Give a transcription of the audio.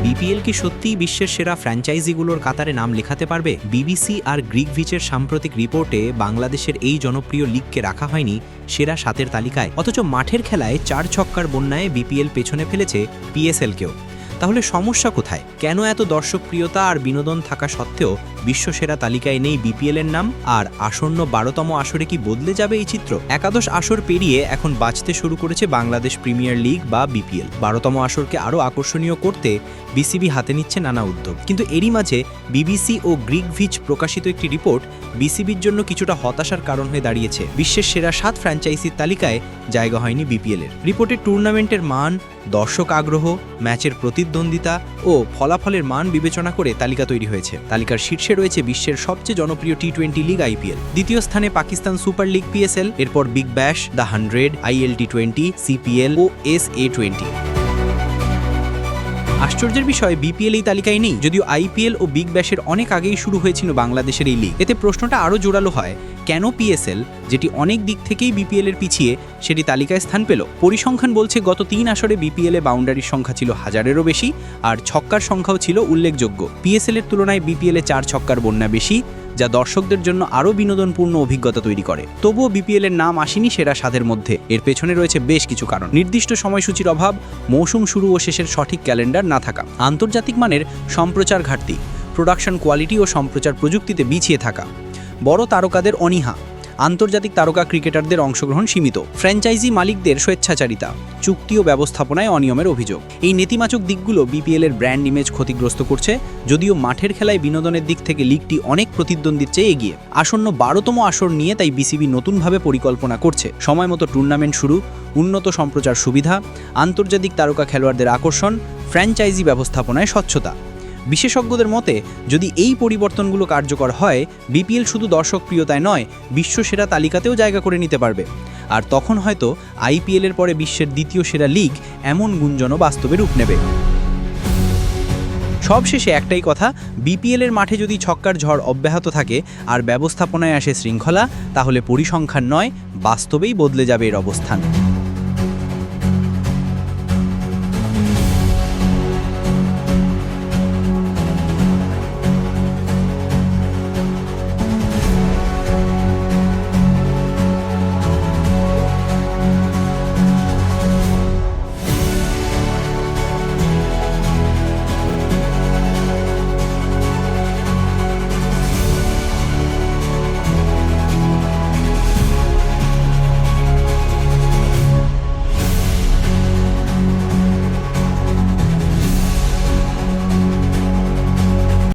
BPL কি সত্যিই বিশ্বের সেরা ফ্র্যাঞ্চাইজিগুলোর কাতারে নাম লেখাতে পারবে? বিবিসি আর গ্রিকভিচের সাম্প্রতিক রিপোর্টে বাংলাদেশের এই জনপ্রিয় লিগকে রাখা হয়নি সেরা 7-এর তালিকায়, অথচ মাঠের খেলায় 4 ছক্কার বন্যায় বিপিএল পেছনে ফেলেছে পিএসএলকেও। তাহলে সমস্যা কোথায়? কেন এত দর্শকপ্রিয়তা আর বিনোদন থাকা সত্ত্বেও বিশ্বসেরা তালিকায় নেই বিপিএলের নাম? আর আসন্ন 12তম আসরে কি বদলে যাবে এই চিত্র? একাদশ আসর পেরিয়ে এখন বাঁচতে শুরু করেছে বাংলাদেশ প্রিমিয়ার লিগ বা বিপিএল। 12তম আসরকে আরও আকর্ষণীয় করতে বিসিবি হাতে নিচ্ছে নানা উদ্যোগ। কিন্তু এরই মাঝে বিবিসি ও গ্রিকভিচ প্রকাশিত একটি রিপোর্ট বিসিবির জন্য কিছুটা হতাশার কারণ হয়ে দাঁড়িয়েছে। বিশ্বের সেরা 7 ফ্র্যাঞ্চাইজির তালিকায় জায়গা হয়নি বিপিএলের। রিপোর্টে টুর্নামেন্টের মান, দর্শক আগ্রহ, ম্যাচের প্রতিদ্বন্দ্বিতা ও ফলাফলের মান বিবেচনা করে তালিকা তৈরি হয়েছে। তালিকার শীর্ষে রয়েছে বিশ্বের সবচেয়ে জনপ্রিয় টি-20 লিগ আইপিএল, দ্বিতীয় স্থানে পাকিস্তান সুপার লিগ পিএসএল, এরপর বিগ ব্যাশ, দ্য 100, আইএল টি-20, সিপিএল ও SA20। আশ্চর্যের বিষয়, বিপিএল এই তালিকায় নেই, যদিও আইপিএল ও বিগ ব্যাশের অনেক আগেই শুরু হয়েছিল বাংলাদেশের এই লিগ। এতে প্রশ্নটা আরও জোরালো হয়, কেন পিএসএল, যেটি অনেক দিক থেকেই বিপিএল এর পিছিয়ে, সেটি তালিকায় স্থান পেল? পরিসংখ্যান বলছে গত 3 আসরে বিপিএল এ বাউন্ডারির সংখ্যা ছিল 1000-এরও বেশি, আর ছক্কার সংখ্যাও ছিল উল্লেখযোগ্য। পিএসএল এর তুলনায় বিপিএল এ 4 ছক্কার বন্যা বেশি, যা দর্শকদের জন্য আরও বিনোদনপূর্ণ অভিজ্ঞতা তৈরি করে। তবুও বিপিএল এর নাম আসেনি সেরা 7-এর মধ্যে। এর পেছনে রয়েছে বেশ কিছু কারণ। নির্দিষ্ট সময়সূচির অভাব, মৌসুম শুরু ও শেষের সঠিক ক্যালেন্ডার না থাকা, আন্তর্জাতিক মানের সম্প্রচার ঘাটতি, প্রোডাকশন কোয়ালিটি ও সম্প্রচার প্রযুক্তিতে পিছিয়ে থাকা, বড় তারকাদের অনীহা, আন্তর্জাতিক তারকা ক্রিকেটারদের অংশগ্রহণ সীমিত, ফ্র্যাঞ্চাইজি মালিকদের স্বেচ্ছাচারিতা, চুক্তি ও ব্যবস্থাপনায় অনিয়মের অভিযোগ। এই নেতিবাচক দিকগুলো বিপিএল এর ব্র্যান্ড ইমেজ ক্ষতিগ্রস্ত করছে, যদিও মাঠের খেলায় বিনোদনের দিক থেকে লিগটি অনেক প্রতিদ্বন্দ্বীর চেয়ে এগিয়ে। আসন্ন 12তম আসর নিয়ে তাই বিসিবি নতুনভাবে পরিকল্পনা করছে। সময়মতো টুর্নামেন্ট শুরু, উন্নত সম্প্রচার সুবিধা, আন্তর্জাতিক তারকা খেলোয়াড়দের আকর্ষণ, ফ্র্যাঞ্চাইজি ব্যবস্থাপনায় স্বচ্ছতা। বিশেষজ্ঞদের মতে, যদি এই পরিবর্তনগুলো কার্যকর হয়, বিপিএল শুধু দর্শকপ্রিয়তায় নয়, বিশ্বসেরা তালিকাতেও জায়গা করে নিতে পারবে। আর তখন হয়তো আইপিএল এর পরে বিশ্বের দ্বিতীয় সেরা লিগ এমন গুঞ্জনও বাস্তবে রূপ নেবে। সবশেষে একটাই কথা, বিপিএল এর মাঠে যদি ছক্কার ঝড় অব্যাহত থাকে আর ব্যবস্থাপনায় আসে শৃঙ্খলা, তাহলে পরিসংখ্যান নয়, বাস্তবেই বদলে যাবে এর অবস্থান।